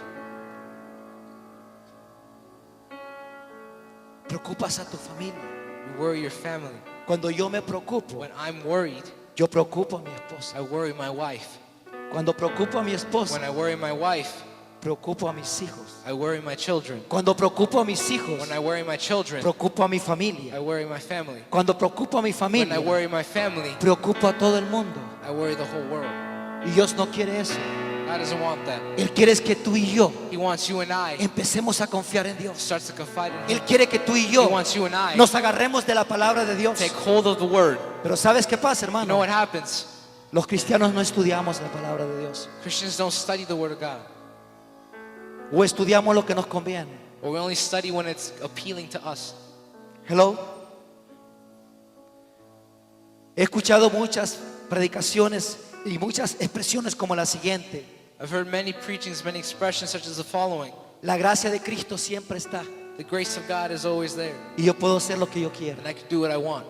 preocupas a tu familia. you worry your family. Cuando yo me preocupo, When I'm worried, yo preocupo a mi esposa. I worry my wife. Cuando preocupo a mi esposa, When I worry my wife, preocupo a mis hijos. I worry my children. Cuando preocupo a mis hijos, When I worry my children, preocupo a mi I familia. worry my family. Cuando preocupo a mi When I familia, worry my family, preocupo a todo el mundo. I worry the whole world. Y Dios no quiere eso. God doesn't want that. Él quiere es que tú y yo He wants you and I empecemos a confiar en Dios. starts to confide in Él Him. quiere que tú y He yo wants you and I nos agarremos de la palabra de Dios. take hold of the Word. Pero ¿sabes qué pasa, You know hermano? what happens? Los cristianos no estudiamos la palabra de Dios. Christians don't study the Word of God. O estudiamos lo que nos conviene. Or we only study when it's appealing to us. Hello. He escuchado muchas predicaciones y muchas expresiones como la siguiente: I've heard many preachings, many expressions such as the following. la gracia de Cristo siempre está The grace of God is always there, y yo puedo hacer lo que yo quiera. and I can do what I want.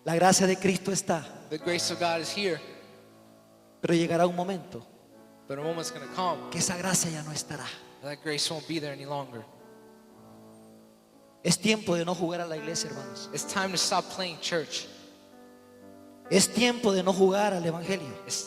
La gracia de Cristo está, The grace of God is here, pero llegará un momento but a moment's going to come, que esa gracia ya no estará. and that grace won't be there any longer. Es tiempo de no jugar a la iglesia, hermanos. It's time to stop playing church. Es tiempo de no jugar al evangelio. It's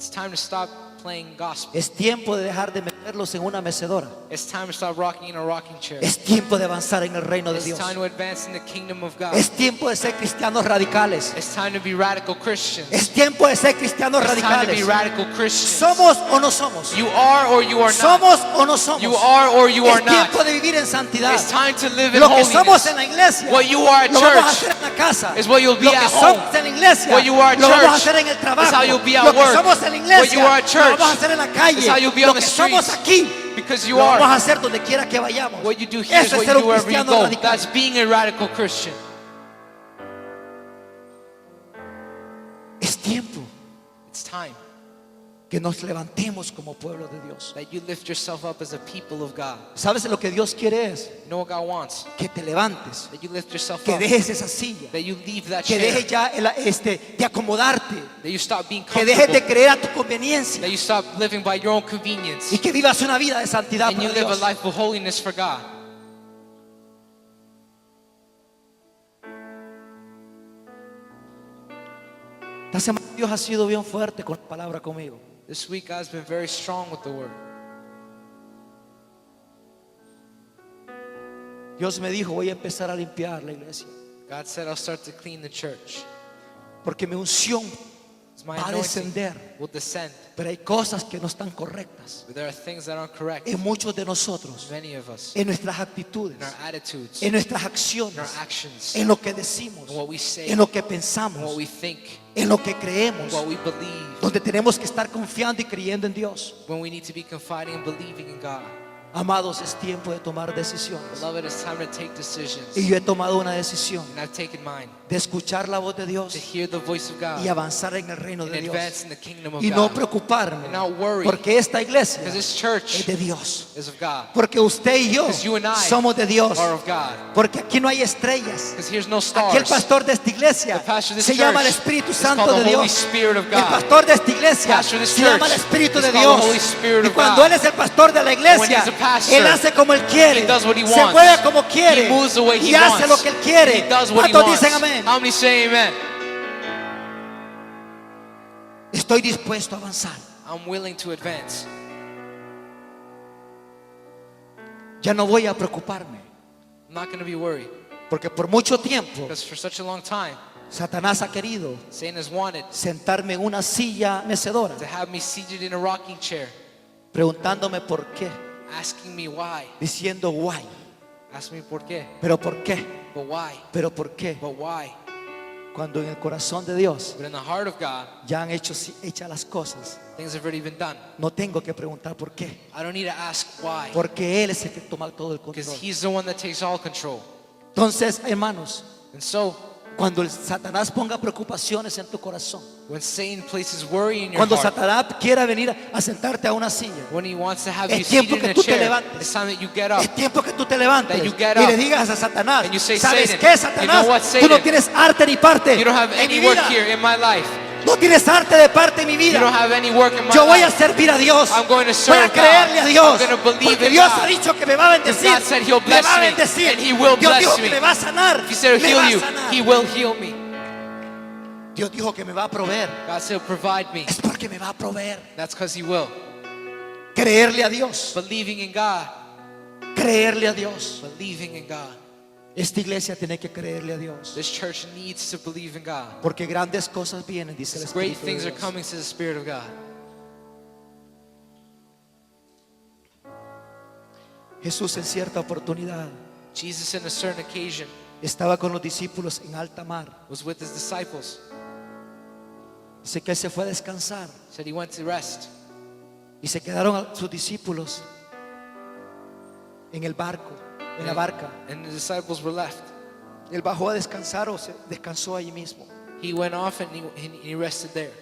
time to stop playing gospel. Es tiempo de dejar de meterlos en una mecedora. It's time to stop rocking in a rocking chair. Es tiempo de avanzar en el reino de It's Dios. time to advance in the kingdom of God. Es tiempo de ser cristianos radicales. It's time to be radical Christians. Es tiempo de ser cristianos It's time to be radicales. radical Christians. ¿Somos o no somos? You are or you are not. ¿Somos o no somos? You are or you are Es not. tiempo de vivir en santidad. It's time to live in Lo que somos holiness. en la iglesia What you are at lo vamos a church hacer en la casa. is what you'll be Lo que at somos home. en la iglesia What you are at lo vamos a church hacer en el trabajo. is how you'll be at Lo que work. somos en la What iglesia you are at lo church vamos a hacer en la calle. is how you'll be Lo on the que somos streets. aquí Because you lo vamos a are. hacer donde quiera que vayamos. What you do here is Eso what es you ser un do wherever you cristiano go. radical. That's being a radical Christian. Es tiempo It's time que nos levantemos como pueblo de Dios. that you lift yourself up as a people of God. ¿Sabes lo que Dios quiere es? You know what God wants? Que te levantes, That you lift yourself que up. dejes esa silla, That you leave that que chair. dejes ya de acomodarte, That you stop being que dejes de comfortable. creer a tu conveniencia That you stop living by your own convenience. y que vivas una vida de santidad And you para live a Dios. life of holiness for God. Esta semana Dios ha sido bien fuerte con la palabra conmigo. This week God's been very strong with the word. Dios me dijo, voy a empezar a limpiar la iglesia, God said I'll start to clean the church. porque mi unción It's my va a anointing descender. will descend. Pero hay cosas que no están correctas But there are things that aren't correct. en muchos de nosotros, Many of us. en nuestras actitudes, In our attitudes. en nuestras In acciones, our actions. en lo que decimos, In what we say. en lo que In what pensamos, we think. en lo que In creemos, what we believe. donde tenemos que estar confiando y creyendo en Dios. When we need to be confiding and believing in God. Amados, es tiempo de tomar decisiones. Beloved, it's time to take decisions. Y yo he tomado una decisión And I've taken mine. de escuchar la voz de To Dios hear the voice of God. y avanzar en el reino And de Dios. advance in the kingdom of Y no God. preocuparme, And not worry. porque esta iglesia Because this es church de Dios. is of God. Porque usted y yo Because you and I somos de Dios. Are of God. Porque aquí no hay estrellas. Because here's no Aquí el stars. pastor de esta iglesia The pastor of this se llama el church Espíritu is Santo called de the Holy Dios. Spirit of El God. pastor de esta iglesia Pastor of this se llama el church Espíritu is de called Dios. the Holy Spirit Y of cuando God. él es el pastor de la when iglesia, he's a pastor, él hace como él quiere, he does what he se wants. mueve como quiere He moves the way he y hace wants. lo que él quiere. He does what he ¿Cuántos wants. dicen amén? How many say amen? Estoy dispuesto a avanzar. I'm willing to advance. Ya no voy a preocuparme, I'm not going to be worried. porque por mucho tiempo Because for such a long time, Satanás ha querido Satan has wanted sentarme en una silla mecedora, to have me seated in a rocking chair, preguntándome por qué, asking me why. diciendo why, Ask me por qué. pero por qué, But why? pero por qué, But why? cuando en el corazón de Dios But in the heart of God, ya han hechas las cosas. things have already been done. No tengo que preguntar por qué, I don't need to ask why. porque Él es el que toma todo el Because control. He's the one that takes all control. Entonces, hermanos, And so, cuando el Satanás ponga preocupaciones en tu corazón, when Satan places worry in your cuando heart, Satanás quiera venir a sentarte a una silla, when he wants to have es you tiempo seated que in a tú te chair, levantes. it's time that you get up. es tiempo que tú te levantes That you get y up le digas a Satanás, and you say, ¿sabes Satan, qué, Satanás? you know what, Tú no Satan? tienes arte ni parte You don't have en mi any work vida. here in my life. No tienes arte de parte en mi You don't vida. have any work in my Yo voy a life. servir a Dios. I'm going to Voy serve a creerle a God. Dios. I'm going to believe Porque in Dios God. ha dicho que me va a bendecir. God said He'll Me bless va a me, bendecir. and He will Dios bless dijo me. que me va a sanar. If He said Me He'll va a heal you, sanar. He will heal me. Dios dijo que me va a proveer. God said He'll provide me. Es porque me va a proveer. That's because He will. Creerle a Dios. Believing in God. Creerle a Dios. Believing in God. Esta iglesia tiene que creerle a Dios. This church needs to believe in God. Porque grandes cosas vienen, dice el Great Espíritu de things are Dios. coming to the Spirit of God. Jesús en cierta oportunidad Jesus, in a certain occasion, estaba con los discípulos en alta mar. was with His disciples. Dice que él se fue a descansar Said He went to rest. y se quedaron sus discípulos en el barco, en la barca. And the disciples were left. Él bajó a descansar o se descansó allí mismo. He went off and he rested there.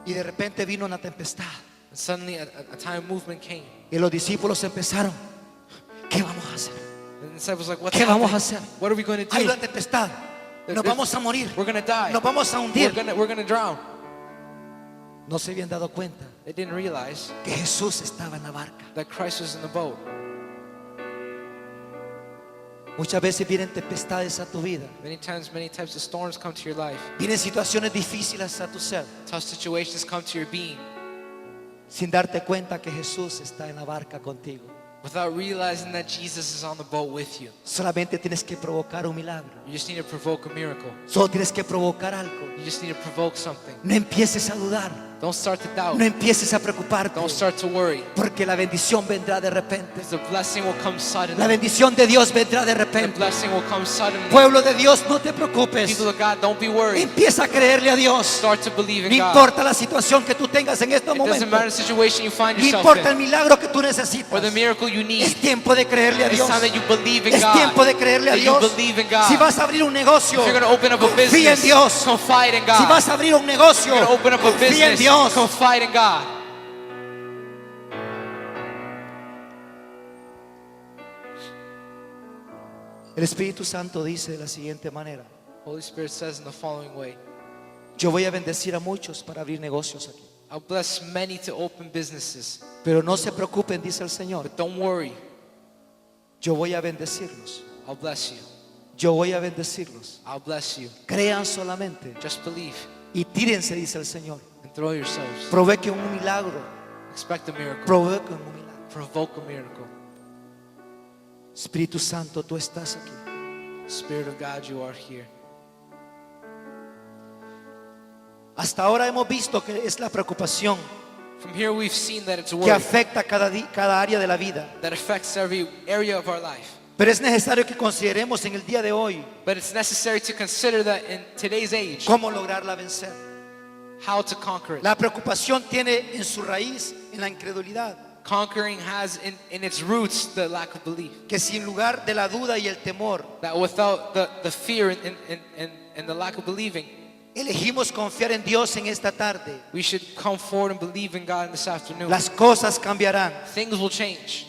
Y de repente vino una tempestad. And suddenly a time movement came. Y los discípulos empezaron, ¿qué vamos a hacer? And the disciples were like, what's ¿Qué vamos a happening? hacer? What are we going to Hay do? una tempestad. Nos vamos a morir. We're going to die. Nos vamos a hundir. We're going to drown. No se habían dado cuenta They didn't realize que Jesús estaba en la barca. that Christ was in the boat. Muchas veces vienen tempestades a tu vida. Many times, many types of storms come to your life. Vienen situaciones difíciles a tu ser. Tough situations come to your being. sin darte cuenta que Jesús está en la barca contigo. without realizing that Jesus is on the boat with you. Solamente tienes que provocar un milagro. You just need to provoke a miracle. Solo tienes que provocar algo. You just need to provoke something. No empieces a dudar. Don't start to doubt. No empieces a preocuparte. Don't start to worry. Porque la bendición vendrá de repente. Because the blessing will come La suddenly. bendición de Dios vendrá de The repente. blessing will come suddenly. Pueblo de Dios, no te preocupes. People of God, don't be worried. Empieza a creerle a Dios. Start to believe No in God. importa la situación que tú tengas en estos It doesn't matter the momentos. situation you find No yourself importa el in milagro que tú or the necesitas. miracle you need. Es tiempo de creerle a It's Dios. time that you believe in Es God. tiempo de creerle a That you Dios. believe in God. Si vas a abrir un negocio, If you're going to open up a confía en business, Dios. confide in Si God. vas a abrir un negocio, If you're going to open up a confía en business, Dios. confide in God. El Espíritu Santo dice de la siguiente manera: Holy Spirit says in the following way, yo voy a bendecir a muchos para abrir negocios aquí. I'll bless many to open businesses. Pero no se preocupen, dice el Señor. But don't worry, Yo voy a bendecirlos. I'll bless you. Yo voy a bendecirlos. I'll bless you. Crean solamente Just believe y tírense, dice el Señor. and throw yourselves. Provoquen un milagro. Expect a miracle. Provoquen un milagro. Provoke a miracle. Espíritu Santo, tú estás aquí. Spirit of God, you are here. Hasta ahora hemos visto que es la preocupación From here we've seen that it's que worry afecta cada área de la vida. that affects every area of our life. Pero es necesario que consideremos en el día de hoy But it's necessary to consider that in today's age, cómo lograrla vencer. how to conquer it. La preocupación tiene en su raíz en la incredulidad, Conquering has in its roots the lack of belief. que sin lugar de la duda y el temor That without the fear and the lack of believing, elegimos confiar en Dios en esta tarde, we should come forward and believe in God this afternoon. las cosas cambiarán. Things will change.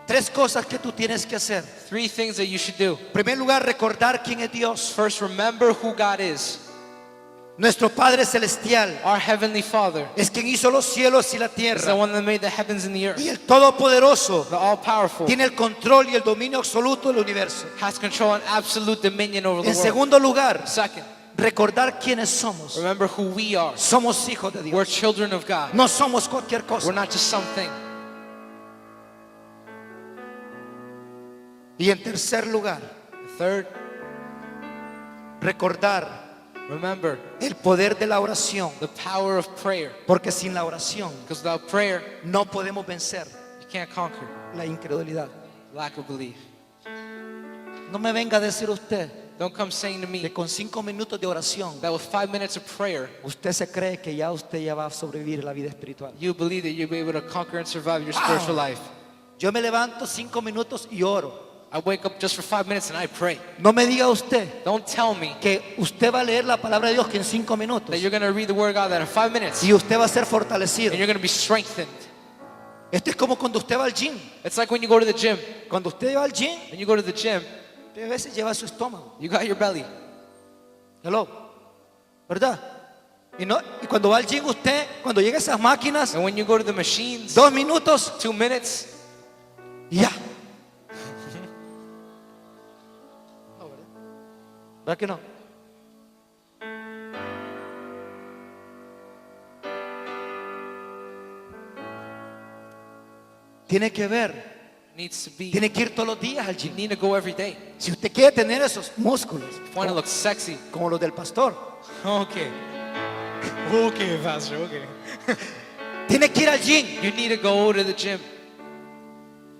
3 cosas que tú tienes que hacer. 3 things that you should do. En primer lugar, recordar quién es Dios. First, remember who God is. Nuestro Padre Celestial Our Heavenly Father es quien hizo los cielos y la is the tierra. one that made the heavens and the earth. Y el Todopoderoso The all-powerful tiene el control y el dominio absoluto del universo. has control and absolute dominion over the En world. segundo lugar, Second, recordar quiénes somos. remember who we are. Somos hijos de We're Dios. children of God. No somos cualquier We're cosa. not just something. Y en tercer lugar, Third, recordar remember el poder de la oración. the power of prayer. Porque sin la oración Because without prayer, no podemos vencer you can't conquer la incredulidad. lack of belief. No me venga a decir usted Don't come saying to me que con 5 minutos de oración that with 5 minutes of prayer, usted se cree que ya usted ya va a sobrevivir la vida espiritual. you believe that you'll be able to conquer and survive your spiritual life. Yo me levanto 5 minutos y oro. I wake up just for 5 minutes and I pray. No me diga usted Don't tell me que usted va a leer la palabra de Dios que en 5 minutos that you're going to read the Word of God that in 5 minutes y usted va a ser fortalecido. and you're going to be strengthened. Esto es como cuando usted va al gym. It's like when you go to the gym. Cuando usted va al gym, When you go to the gym, usted a veces lleva su estómago. you got your belly. Hello. ¿Verdad? Y cuando va al gym usted, cuando llega a esas máquinas, And when you go to the machines, 2 minutos 2 minutes, y ya. No, ¿verdad? ¿Verdad que no? Tiene que ver, needs to be. tiene que ir todos los días al You gym. need to go every day. Si usted quiere tener esos músculos, Want to look sexy. como los del pastor, Okay. Okay, Pastor, okay. tiene que ir al gym, You need to go to the gym.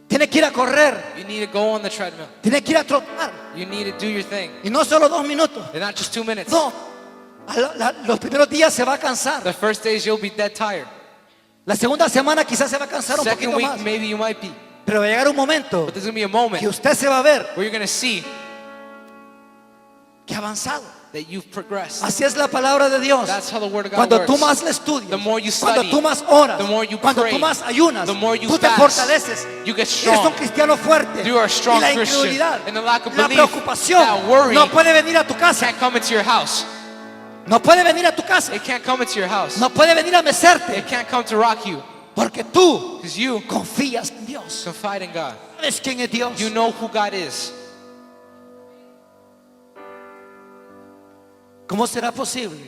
tiene que ir a correr, You need to go on the treadmill. tiene que ir a trotar. You need to do your thing. Y no solo 2 minutos, And not just 2 minutes. no. Los primeros días se va a cansar. The first days you'll be dead tired. La segunda semana quizás se va a cansar un Second poquito week, más. maybe you might be. Pero va a llegar un momento But there's going to be a moment que usted se va a ver where you're going to see que ha avanzado. that you've progressed. Así es la palabra de Dios. That's how the Word of God Cuando works. tú más la estudias, The more you cuando study, tú más oras, the more you cuando pray, tú más ayunas, the more you tú te fast, fortaleces. you get Eres un strong. cristiano fuerte. You are a strong Y la Christian. incredulidad, And the lack of la belief, preocupación that worry, no puede venir a tu casa. Can't come into your house. No puede venir a tu casa. It can't come into your house. No puede venir a mecerte. It can't come to rock you. Porque tú Because you confías en Dios. confide in God. ¿Sabes quién es Dios? You know who God is. ¿Cómo será posible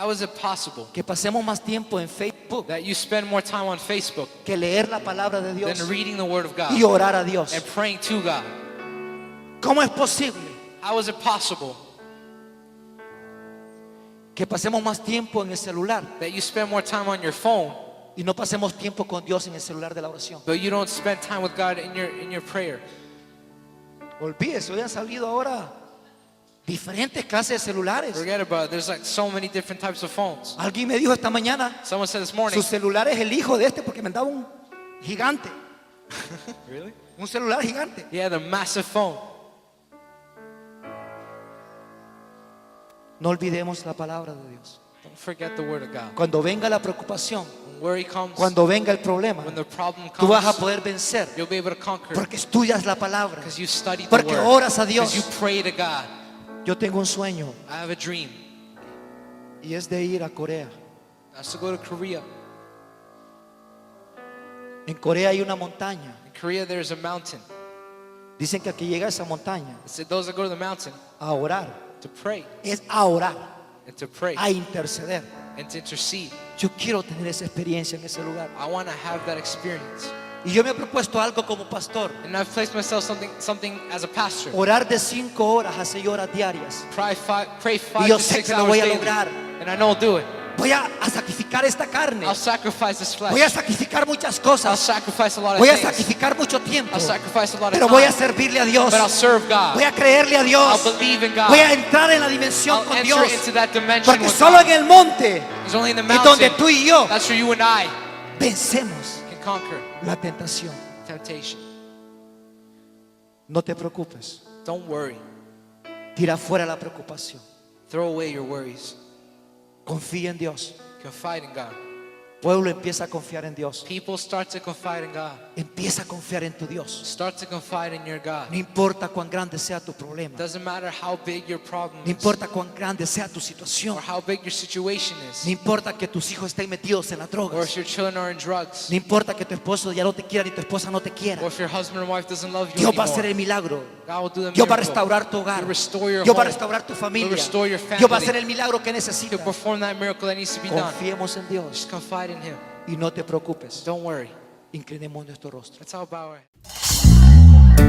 How is it possible que pasemos más tiempo en Facebook that you spend more time on Facebook que leer la palabra de Dios than reading the Word of God y orar a Dios? and praying to God? ¿Cómo es posible How is it possible que pasemos más tiempo en el celular that you spend more time on your phone, y no pasemos tiempo con Dios en el celular de la oración? but you don't spend time with God in your prayer? Olvídese, hoy han salido ahora diferentes clases de celulares. Forget about it. There's like so many different types of phones. Alguien me dijo esta mañana, Someone said this morning. su celular es el hijo de este porque me daba un gigante, Really? un celular gigante. He had a massive phone. No olvidemos la palabra de Dios. Don't forget the Word of God. Cuando venga la preocupación, When worry comes, cuando venga el problema, when the problem tú vas a comes, poder vencer you'll be able to conquer porque estudias la palabra, because you studied the porque Word. oras a Because Dios. you pray to God. Yo tengo un sueño I have a dream. y es de ir a Corea. I should go to Korea. En Corea hay una montaña. In Korea, there's a mountain. Dicen que aquí llega a esa montaña It said those that go to the mountain a orar. to pray Es a orar, and to pray a interceder. and to intercede. Yo quiero tener esa experiencia en ese lugar. I want to have that experience. Y yo me he propuesto algo como pastor. And I've placed myself something as a pastor. Orar de 5 horas a 6 horas diarias. Pray 5 Y yo to sé 6 que lo hours voy a daily. lograr. And I know I'll do it. Voy a sacrificar esta carne. I'll sacrifice this flesh. Voy a sacrificar muchas I'll cosas. sacrifice a lot of Voy a things. sacrificar mucho tiempo. I'll sacrifice a lot of Pero voy a time. servirle a Dios. But I'll serve God. Voy a creerle a Dios. I'll believe in God. Voy a entrar en la dimensión I'll con enter Dios. into that dimension Porque with solo God. en el monte It's only in the es donde mountain. tú y yo That's where you and I vencemos can conquer la tentación. temptation. No te preocupes. Don't worry. Tira fuera la preocupación. Throw away your worries. Confía en Dios. Confide in God. Pueblo, empieza a confiar en Dios. People start to confide in God. Empieza a confiar en tu Dios. Start to confide in your God. No importa cuán grande sea tu problema. Doesn't matter how big your problem No is importa cuán grande sea tu situación. or how big your situation No is importa que tus hijos estén metidos en las or drogas. if your children are in drugs No importa que tu esposo ya no te quiera ni tu esposa no te quiera. or if your husband or wife doesn't love you Dios va a hacer anymore. el milagro. God will do the Dios va a miracle. restaurar tu hogar. He'll restore your Dios va a home. restaurar tu He'll familia. restore your Dios va a family. hacer el milagro que He'll necesitas. perform that miracle that needs to be done. Confiemos en Dios Just confide in Him. y no te preocupes. Don't worry. Inclinemos nuestro rostro. Let's all bow our heads.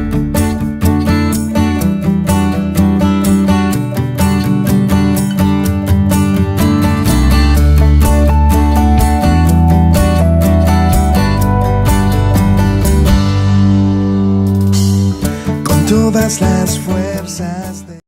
Con todas las fuerzas